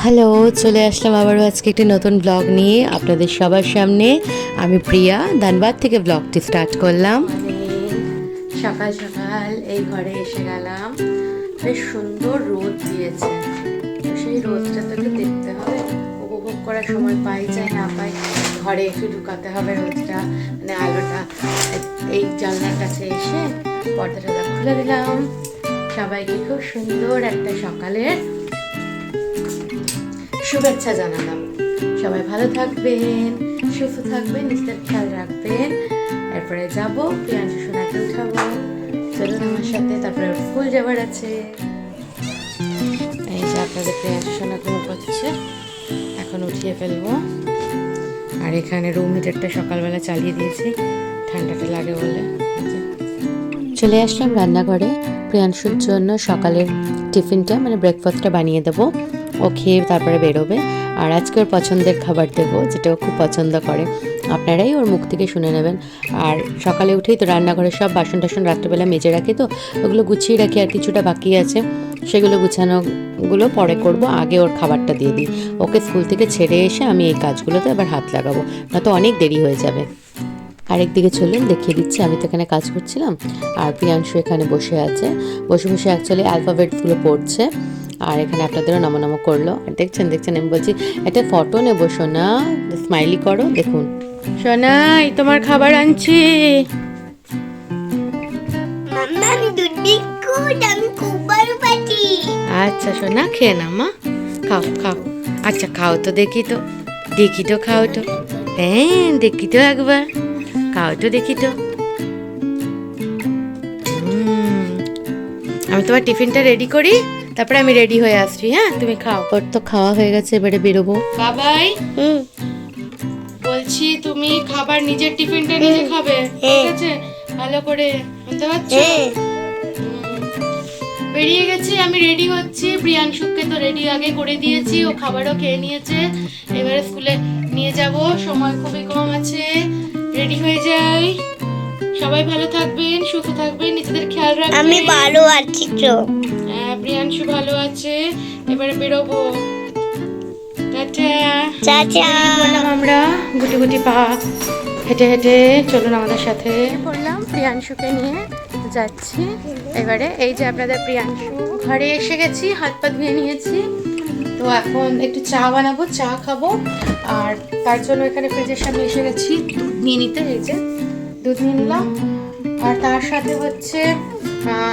Hello, চলে আসলাম আবারও আজকে একটি নতুন ব্লগ নিয়ে আপনাদের সবার সামনে। আমি প্রিয়া ধানবাদ থেকে ব্লগটি স্টার্ট করলাম। সকাল সকাল এই ঘরে এসে গেলাম, বেশ সুন্দর রোদ দিয়েছে, তো সেই রোদটা তো একটু দেখতে হবে, উপভোগ করার সময় পাই চাই না পাই, ঘরে একটু ঢুকাতে হবে রোদটা, মানে আলোটা। এই জানলার কাছে এসে পর্দাটা খুলে দিলাম। সবাইকে খুব সুন্দর একটা সকালের শুভেচ্ছা জানালাম। সবাই ভালো থাকবেন, সুস্থ থাকবেন, নিজেদের খেয়াল রাখবেন। এরপরে যাবো প্রিয়াংশু সোনাকে উঠাবো, চলুন আমার সাথে। তারপরে স্কুল যাবার আছে। এই যে আপনাদের প্রিয়াংশু সোনা ঘুম পাচ্ছে, এখন উঠিয়ে ফেলবো। আর এখানে রুম হিটারটা সকালবেলা চালিয়ে দিয়েছি, ঠান্ডাটা লাগে বলে। চলে আসলাম রান্নাঘরে প্রিয়াংশুর জন্য সকালের টিফিনটা মানে ব্রেকফাস্টটা বানিয়ে দেবো। ও খেয়ে তারপরে বেরোবে, আর আজকে ওর পছন্দের খাবার দেবো, যেটা ও খুব পছন্দ করে। আপনারাই ওর মুখ থেকে শুনে নেবেন। আর সকালে উঠেই তো রান্নাঘরের সব বাসন টাসন রাত্রেবেলা মেজে রাখি, তো ওগুলো গুছিয়ে রাখি। আর কিছুটা বাকি আছে, সেগুলো গুছানোগুলো পরে করব, আগে ওর খাবারটা দিয়ে দিই। ওকে স্কুল থেকে ছেড়ে এসে আমি এই কাজগুলোতে আবার হাত লাগাবো, না তো অনেক দেরি হয়ে যাবে। আরেকদিকে চলুন দেখিয়ে দিচ্ছি, আমি তো এখানে কাজ করছিলাম আর প্রিয়াংশু এখানে বসে আছে। বসে বসে অ্যাকচুয়ালি অ্যালফাবেটসগুলো পড়ছে, আর এখানে আপনাদেরও নমো করলো। আর দেখছেন আমি বলছি একটা ফটো নেবো, সোনা স্মাইলি করো। দেখুন সোনাই, তোমার খাবার আনছি। আচ্ছা সোনা, খেয়ে না মা, খাও খাও। আচ্ছা খাও তো, দেখি তো খাও তো। হ্যাঁ দেখি তো একবার, খাও তো দেখি তো। আমি তোমার টিফিনটা রেডি করি, তারপরে আমি রেডি হয়ে আসছি। হ্যাঁ তুমি খাও। ওর তো খাওয়া হয়ে গেছে, এবারে বেরোবো। বাবাই বলছি, তুমি খাবার নিজের টিফিনটা নিজে খাবে, ঠিক আছে? ভালো করে বুঝতে পারছো? বেরিয়ে গেছি, আমি রেডি হচ্ছি। প্রিয়াংশুকে তো রেডি আগে করে দিয়েছি, ও খাবারও খেয়ে নিয়েছে। এবারে স্কুলে নিয়ে যাব, সময় খুবই কম আছে। রেডি হয়ে যাই। সবাই ভালো থাকবেন, সুস্থ থাকবেন, নিজেদের খেয়াল রাখবেন। আমি ভালো আছি তো। হ্যাঁ প্রিয়াংশু ভালো আছে। এবারে বেরোবো। Tata tata. বললাম আমরা গুটি গুটি পা হেঁটে হেঁটে চলুন আমাদের সাথে। বললাম প্রিয়াংশুকে নিয়ে যাচ্ছি। এবারে এই যে আপনাদের প্রিয়াংশু ঘরে এসে গেছি, হাত পা ধুয়ে নিয়েছি। তো এখন একটু চা বানাবো, চা খাবো। আর তার জন্য এখানে ফ্রিজের সামনে এসে গেছি দুধ নিয়ে নিতে। এই যে দুধ নিয়ে নিলাম। আর তার সাথে হচ্ছে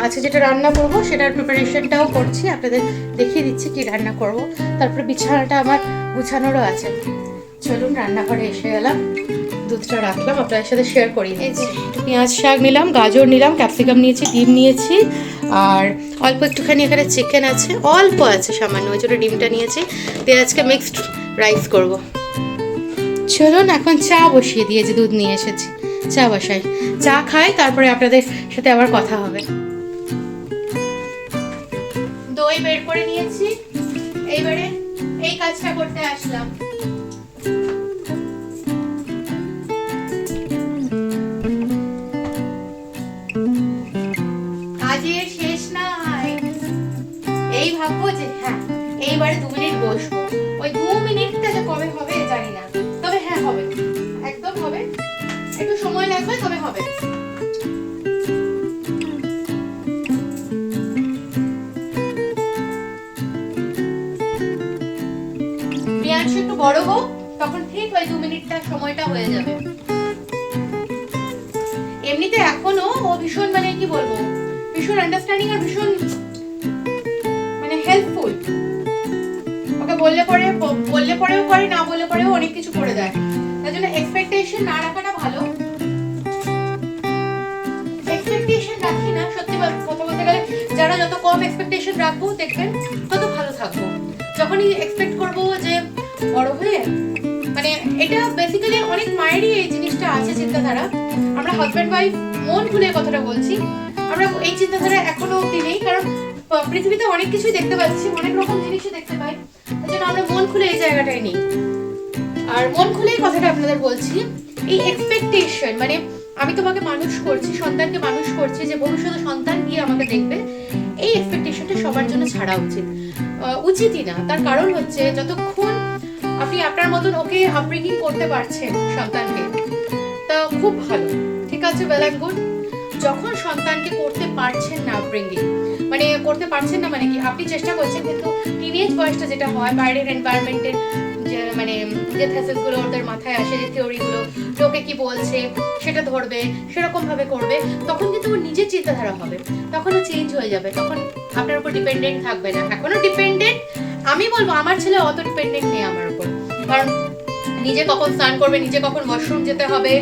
আজকে যেটা রান্না করব সেটার প্রিপারেশনটাও করছি, আপনাদের দেখিয়ে দিচ্ছি কি রান্না করব। তারপরে বিছানাটা আমার গুছানোরও আছে। চলুন রান্নাঘরে এসে গেলাম, দুধটা রাখলাম, আপনাদের সাথে শেয়ার করি। এই যে পেঁয়াজ শাক নিলাম, গাজর নিলাম, ক্যাপসিকাম নিয়েছি, ডিম নিয়েছি, আর অল্প একটুখানি এখানে চিকেন আছে, অল্প আছে সামান্য, ওই জন্য ডিমটা নিয়েছি। দিয়ে আজকে মিক্সড রাইস করব। চলুন এখন চা বসিয়ে দিয়েছি, দুধ নিয়ে এসেছি, চা বসাই, চা খাই, তারপরে আপনাদের সাথে আবার কথা হবে। দই বের করে নিয়েছি, এইবারে এই কাজটা করতে আসলাম। কাজের শেষ নাই, এই ভাববো যে হ্যাঁ এইবারে 2 মিনিট বসবো। ওই 2 মিনিটটা যে কবে হবে জানি না, তবে হ্যাঁ হবে, একদম হবে। একটু সময় লাগবে, তবে হবে। প্রিয়াংশু একটু বড় হোক, তখন ঠিক ওই 2 মিনিটটা সময়টা হয়ে যাবে। এমনিতে এখনো ও ভীষণ মানে কি বলবো, ভীষণ আন্ডারস্ট্যান্ডিং আর ভীষণ মানে হেল্পফুল। ওকে বললে পরেও করে, না বললে পরেও অনেক কিছু করে দেয়। তার জন্য এক্সপেকটেশন না রাখাটা ভালো। এক্সপেকটেশন রাখি না, সত্যি কথা বলতে গেলে যারা যত কম এক্সপেকটেশন রাখবো দেখবেন তত ভালো থাকবো। যখনই এক্সপেক্ট করবো যে বড় হয়ে, মানে এটা বেসিক্যালি অনেক মায়েরই এই জিনিসটা আছে চিন্তাধারা। আমরা হাজব্যান্ড ওয়াইফ মন খুলে কথাটা বলছি, আমরা এই চিন্তাধারা এখনো অব্দি নেই, কারণ পৃথিবীতে অনেক কিছুই দেখতে পাচ্ছি, অনেক রকম জিনিসই দেখতে পাই, তার জন্য আমরা মন খুলে এই জায়গাটাই নেই। আর মন খুলেই কথাটা আপনাদের বলছি, এই এক্সপেকটেশন মানে আমি তোমাকে মানুষ করছি, সন্তানকে মানুষ করছি, যে ভবিষ্যতে সন্তান গিয়ে আমাকে দেখবে, এই এক্সপেকটেশনটা সবার জন্য ছাড়া উচিতই না। তার কারণ হচ্ছে যতক্ষণ আপনি আপনার মতন ওকে আপব্রিঙ্গিং করতে পারছেন সন্তানকে, তা খুব ভালো, ঠিক আছে, ওয়েল অ্যান্ড গুড। যখন সন্তানকে করতে পারছেন না আপব্রিঙ্গিং, মানে করতে পারছেন না মানে কি, আপনি চেষ্টা করছেন কিন্তু টিনেজ বয়সটা যেটা হয়, বাইরের এনভায়রনমেন্টের যে মানে যে থিসিসগুলো ওদের মাথায় আসে, যে থিওরিগুলো, লোকে কি বলছে সেটা ধরবে, সেরকম ভাবে করবে, তখন কিন্তু ওর নিজের চিন্তাধারা হবে, তখন ও চেঞ্জ হয়ে যাবে, তখন আপনার উপর ডিপেন্ডেন্ট থাকবে না। এখনো ডিপেন্ডেন্ট, আমি বলবো আমার ছেলে অত ডিপেন্ডেন্ট নেই আমার উপর, কারণ নিজে কখন স্নান করবে, নিজে কখন ওয়াশরুম যেতে হবে,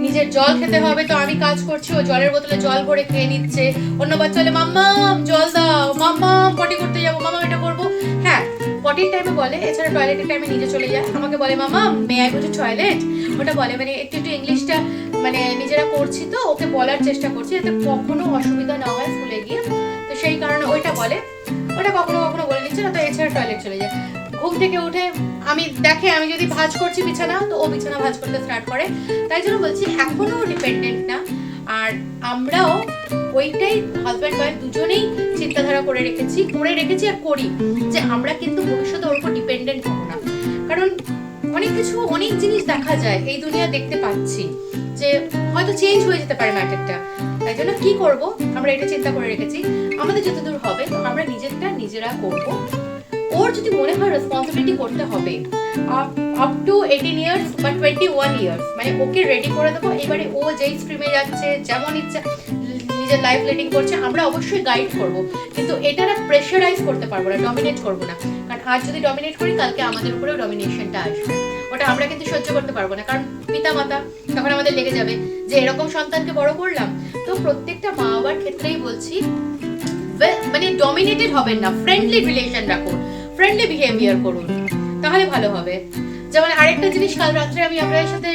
নিজের জল খেতে হবে, তো আমি কাজ করছি, ও জলের বোতলে জল ভরে খেয়ে নিচ্ছে। অন্য বাচ্চা হলে মাম্মা জল দাও, মাম্মা পটি করতে যাবো, মাম্মা এটা করবো, হ্যাঁ পটির টাইমে বলে, এছাড়া টয়লেটের টাইমে নিজে চলে যায়, আমাকে বলে mumma may I go to toilet, ওটা বলে, মানে একটু একটু ইংলিশটা মানে নিজেরা করছি, তো ওকে বলার চেষ্টা করছি যাতে কখনো অসুবিধা না হয় স্কুলে গিয়ে, তো সেই কারণে ওইটা বলে, ওটা কখনো কখনো বলে নিচ্ছে না, তো এছাড়া টয়লেট চলে যায়। ঘুম থেকে উঠে আমি দেখে আমি যদি ভাঁজ করছি বিছানা, তো ও বিছানা ভাঁজ করতে স্টার্ট করে, তাই জন্য বলছি এখনো ডিপেন্ডেন্ট না। আর আমরাও ওইটাই হাজব্যান্ড ওয়াইফ দুজনেই চিন্তাধারা করে রেখেছি আর করি, যে আমরা কিন্তু ভবিষ্যতে ওর উপর ডিপেন্ডেন্ট হবো না, কারণ অনেক কিছু অনেক জিনিস দেখা যায় এই দুনিয়া দেখতে পাচ্ছি যে হয়তো চেঞ্জ হয়ে যেতে পারে ম্যাটারটা, তাই জন্য কি করব আমরা এটা চিন্তা করে রেখেছি, আমাদের যতদূর হবে তো আমরা নিজেরটা নিজেরা করব। ওর যদি মনে হয় রেসপন্সিবিলিটি করতে হবে আপ টু 18 ইয়ার্স বা 21 ইয়ার্স, মানে ওকে রেডি করে দেবো, এবারে ও যেই স্ট্রিমে যাচ্ছে, যেমন ইচ্ছা নিজের লাইফ লিডিং করছে, আমরা অবশ্যই গাইড করব, কিন্তু এটা না প্রেশারাইজ করতে পারবো না, ডমিনেট করবো না, কারণ আজ যদি ডমিনেট করি কালকে আমাদের উপরেও ডমিনেশনটা আসবে, ওটা আমরা কিন্তু সহ্য করতে পারবো না, কারণ পিতা মাতা তখন আমাদের লেগে যাবে যে এরকম সন্তানকে বড় করলাম। তো প্রত্যেকটা মা বাবার ক্ষেত্রেই বলছি মানে ডমিনেটেড হবেন না, ফ্রেন্ডলি রিলেশন রাখুন, ফ্রেন্ডলি বিহেভিয়ার করুন, তাহলে ভালো হবে। যেমন আরেকটা জিনিস কাল রাত্রে আমি আপনাদের সাথে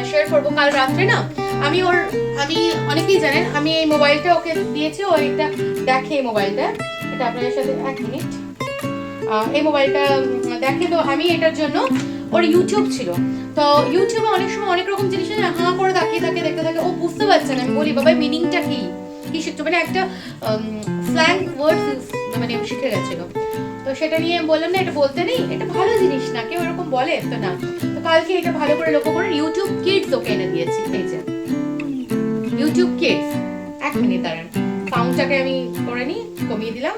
শেয়ার করবো, কাল রাত্রে না আমি অনেকেই জানেন আমি এই মোবাইলটা ওকে দিয়েছি, ও এটা দেখে এই মোবাইলটা, এটা আপনাদের সাথে এক মিনিট, এই মোবাইলটা দেখে, তো আমি এটার জন্য ওর ইউটিউব ছিল, তো ইউটিউবে অনেক সময় অনেক রকম জিনিস হাঁ করে তাকিয়ে থাকে, দেখতে থাকে, ও বুঝতে পারছে না, আমি বলি বাবা মিনিংটা কি শিখছো, মানে একটা স্ল্যাং ওয়ার্ডস মানে শিখে গেছিল, তো সেটা নিয়ে বললাম না এটা বলতে নেই, এটা ভালো জিনিস না, কেউ এরকম বলে তো না, তো কালকে এটা ভালো করে লক্ষ্য করে ইউটিউব কিডস ওকে এনে দিয়েছি, এই যে ইউটিউব কিডস, এক মিনিট দাঁড়ান, সাউন্ডটাকে আমি করে নিই, কমিয়ে দিলাম,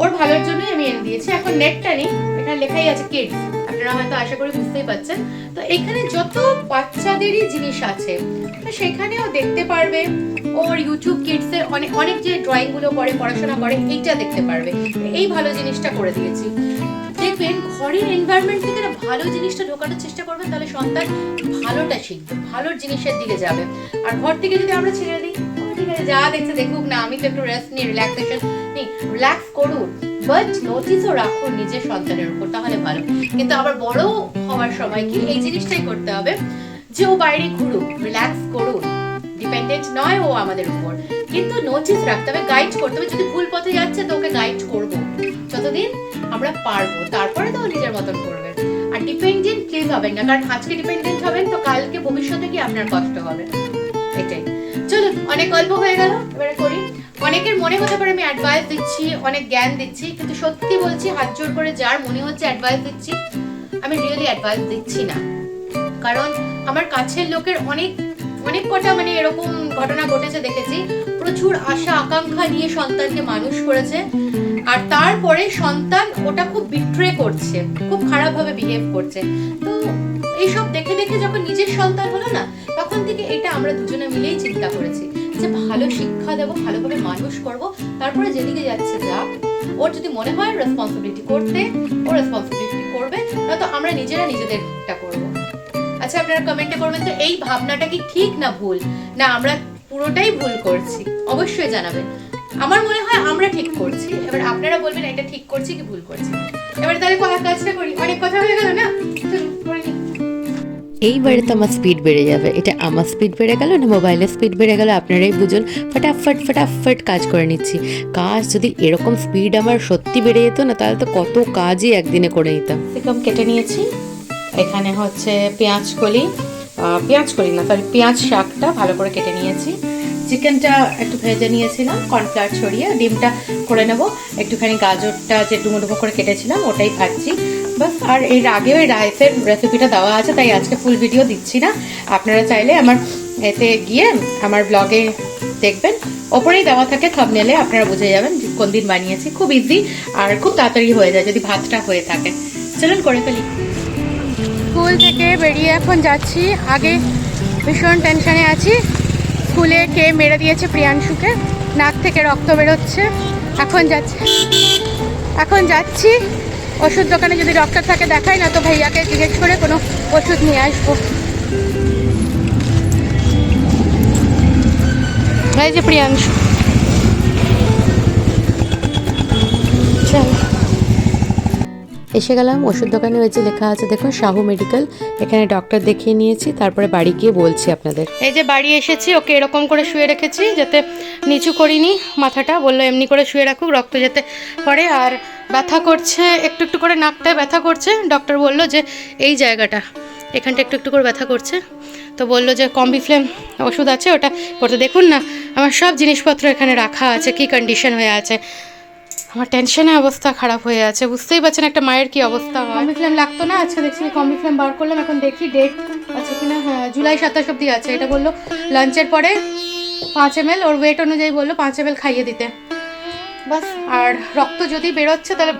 ওর ভালোর জন্যই আমি এনে দিয়েছি। এখন নেটটা নেই, এখানে লেখাই আছে কিডস, আপনারা হয়তো আশা করি বুঝতেই পারছেন, তো এখানে যত বাচ্চাদেরই জিনিস আছে তো সেখানেও দেখতে পারবে, ওর ইউটিউব কিডস এর অনেক অনেক যে ড্রয়িং গুলো করে, পড়াশোনা করে, এইটা দেখতে পারবে, এই ভালো জিনিসটা করে দিয়েছি। দেখবেন ঘরের এনভায়রনমেন্ট থেকে না ভালো জিনিসটা ঢোকানোর চেষ্টা করবেন, তাহলে সন্তান ভালোটা শিখবে, ভালোর জিনিসের দিকে যাবে। আর ঘর থেকে যদি আমরা ছেড়ে দিই, ঠিক আছে যা দেখছে দেখুক না, আমি তো একটু রেস্ট নিই, রিল্যাক্সেশন নিই, রিল্যাক্স করুন, বাট নোটিসও রাখুন নিজের সন্তানের উপর, তাহলে ভালো। কিন্তু আবার বড় হওয়ার সময় কি এই জিনিসটাই করতে হবে যে ও বাইরে ঘুরুক, রিল্যাক্স করুন, ডিপেন্ডেন্ট নয় ও আমাদের উপর, কিন্তু নোটিস রাখতে হবে, গাইড করতে হবে, যদি ভুল পথে যাচ্ছে তো ওকে গাইড করবো যতদিন আমরা পারবো, তারপরে তো ও নিজের মতন করবে। আর ডিপেন্ডেন্ট প্লিজ হবেন না, কারণ আজকে ডিপেন্ডেন্ট হবেন তো কালকে ভবিষ্যতে কি আপনার কষ্ট হবে, এটাই। চলুন অনেক গল্প হয়ে গেল, এবারে করি। অনেকের মনে হতে পারে আমি অ্যাডভাইস দিচ্ছি, অনেক জ্ঞান দিচ্ছি, কিন্তু সত্যি বলছি হাত জোর করে যার মনে হচ্ছে অ্যাডভাইস দিচ্ছি, আমি রিয়েলি অ্যাডভাইস দিচ্ছি না, কারণ আমার কাছের লোকের অনেক কটা মানে এরকম ঘটনা ঘটেছে দেখেছি, প্রচুর আশা আকাঙ্ক্ষা নিয়ে সন্তানকে মানুষ করেছে, আর তারপরে সন্তান ওটা খুব বিট্রে করছে, খুব খারাপ ভাবে বিহেভ করছে, তো এইসব দেখে দেখে যখন নিজের সন্তান হলো না, তখন থেকে এটা আমরা দুজনে মিলেই চিন্তা করেছি যে ভালো শিক্ষা দেবো, ভালোভাবে মানুষ করব, তারপরে যেদিকে যাচ্ছে যাক, ওর যদি মনে হয় রেসপন্সিবিলিটি করতে, ও রেসপন্সিবিলিটি করবে, নয়তো আমরা নিজেরা নিজেদেরটা করবো। আচ্ছা আপনারা কমেন্টে করবেন তো এই ভাবনাটা কি ঠিক না ভুল, না আমরা পুরোটাই ভুল করছি, অবশ্যই জানাবেন। আমার মনে হয় আমরা ঠিক করছি, এবার আপনারা বলবেন এটা ঠিক করছি কি ভুল করছি। এবার তাহলে কাজটা করি, অনেক কথা হয়ে গেল না, এইবারে তো আমার স্পিড বেড়ে যাবে, এটা আমার স্পিড বেড়ে গেল না মোবাইলের স্পিড বেড়ে গেল, আপনারাই বুঝুন। ফটাফট কাজ করে নিচ্ছি। কাজ যদি এরকম স্পিড আমার সত্যি বেড়ে যেত না, তাহলে তো কত কাজই একদিনে করে নিতাম। ক্যাপসিকাম কেটে নিয়েছি, এখানে হচ্ছে পেঁয়াজ কলি না সরি পেঁয়াজ শাকটা ভালো করে কেটে নিয়েছি, চিকেনটা একটু ভেজে নিয়েছিলাম কর্নফ্লাওয়ার ছড়িয়ে, ডিমটা করে নেব, একটুখানি গাজরটা যে ডুমো ডুমো করে কেটেছিলাম ওটাই ভাজছি বাস। আর এর আগে ওই রাইসের রেসিপিটা দেওয়া আছে, তাই আজকে ফুল ভিডিও দিচ্ছি না। আপনারা চাইলে আমার এতে গিয়ে আমার ব্লগে দেখবেন, ওপরেই দেওয়া থাকে থাম্বনেলে, আপনারা বুঝে যাবেন কোন দিন বানিয়েছি। খুব ইজি আর খুব তাড়াতাড়ি হয়ে যায় যদি ভাতটা হয়ে থাকে। চলুন করে ফেলি। স্কুল থেকে বেরিয়ে এখন যাচ্ছি। আগে ভীষণ টেনশনে আছি, স্কুলে কে মেরে দিয়েছে প্রিয়াংশুকে, নাক থেকে রক্ত বেরোচ্ছে। এখন যাচ্ছি ওষুধ দোকানে, যদি ডক্টর থাকে দেখাই, না তো ভাইয়াকে জিজ্ঞেস করে কোনো ওষুধ নিয়ে আসবো। এই যে প্রিয়াংশু, চল। এসে গেলাম ওষুধ দোকানে, ওই যে লেখা আছে দেখুন সাহু মেডিকেল, এখানে ডক্টর দেখিয়ে নিয়েছি, তারপরে বাড়ি গিয়ে বলছি আপনাদের। এই যে বাড়ি এসেছি, ওকে এরকম করে শুয়ে রেখেছি যাতে নিচু করিনি মাথাটা, বললো এমনি করে শুয়ে রাখুক রক্ত যেতে পড়ে। আর ব্যথা করছে একটু একটু করে, নাকটায় ব্যথা করছে। ডক্টর বললো যে এই জায়গাটা এখানটা একটু একটু করে ব্যথা করছে, তো বললো যে কম্বিফ্লেম ওষুধ আছে ওটা করতে। দেখুন না আমার সব জিনিসপত্র এখানে রাখা আছে, কি কন্ডিশন হয়ে আছে। আমার টেনশনে অবস্থা খারাপ হয়ে আছে, বুঝতেই পারছেন একটা মায়ের কি অবস্থা হয়। কম্বিফ্লেম লাগতো না, আজকে দেখছি কম্বিফ্লেম বার করলাম, এখন দেখি ডেট আছে কিনা। হ্যাঁ, জুলাই 27 অবধি আছে। এটা বললো লাঞ্চের পরে 5 ml, ওর ওয়েট অনুযায়ী বললো 5 ml খাইয়ে দিতে বাস। আর রক্ত যদি বেরোচ্ছে তাহলে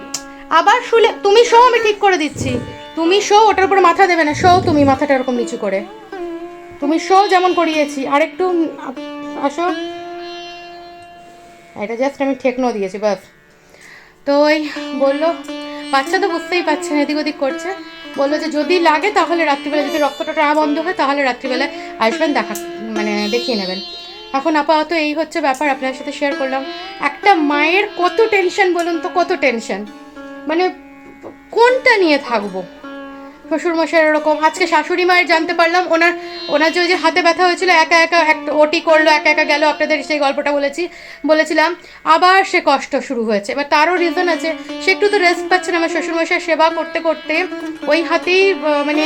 আবার শুলে, তুমি শো, আমি ঠিক করে দিচ্ছি। তুমি শো, ওটার উপরে মাথা দেবে না, শো তুমি মাথাটা এরকম নিচু করে, তুমি শো যেমন করিয়েছি। আর একটু আসো, এটা জাস্ট আমি ঠেকনো দিয়েছি বাস। তো ওই বললো, বাচ্চা তো বুঝতেই পারছেন এদিক ওদিক করছে, বললো যে যদি লাগে তাহলে রাত্রিবেলা, যদি রক্তটা না বন্ধ হয় তাহলে রাত্রিবেলায় আসবেন, দেখিয়ে নেবেন। এখন আপাতত এই হচ্ছে ব্যাপার, আপনার সাথে শেয়ার করলাম। একটা মায়ের কত টেনশন বলুন তো, কত টেনশন, মানে কোনটা নিয়ে থাকবো। শ্বশুরমশাই এরকম, আজকে শাশুড়ি মায়ের জানতে পারলাম ওনার যে ওই যে হাতে ব্যথা হয়েছিল, একা একা একটা ওটি করলো, একা একা গেল, আপনাদের সেই গল্পটা বলেছিলাম। আবার সে কষ্ট শুরু হয়েছে, এবার তারও রিজন আছে, সে একটু তো রেস্ট পাচ্ছে না। আমার শ্বশুরমশাই সেবা করতে করতে ওই হাতেই মানে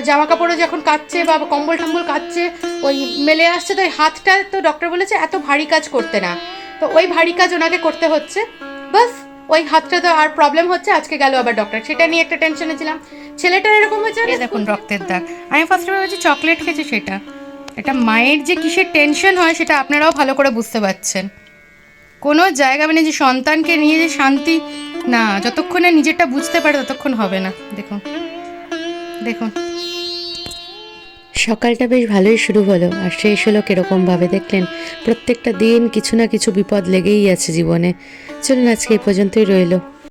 জামা কাপড়ও যখন কাচ্ছে বা কম্বল টম্বল কাচ্ছে, ওই মেলে আসছে, তো ওই হাতটা তো ডক্টর বলেছে এত ভারী কাজ করতে না, তো ওই ভারী কাজ ওনাকে করতে হচ্ছে বাস। ওই হাতটা তো আর প্রবলেম হচ্ছে, আজকে গেল আবার ডক্টর, সেটা নিয়ে একটা টেনশনে ছিলাম। ছেলেটার এরকম হয়েছে, দেখুন রক্তের দাগ। আমি ফার্স্টে ভেবেছি চকলেট খেয়েছে, সেটা এটা মায়ের যে কিসের টেনশন হয় সেটা আপনারাও ভালো করে বুঝতে পারছেন। কোনো জায়গা মানে যে সন্তানকে নিয়ে যে শান্তি না, যতক্ষণ না নিজেরটা বুঝতে পারে ততক্ষণ হবে না। দেখুন দেখুন, সকালটা বেশ ভালোই শুরু হলো, আর শেষ হলো কিরকমভাবে দেখলেন। প্রত্যেকটা দিন কিছু না কিছু বিপদ লেগেই আছে জীবনে। চলুন আজকে এই পর্যন্তই রইলো।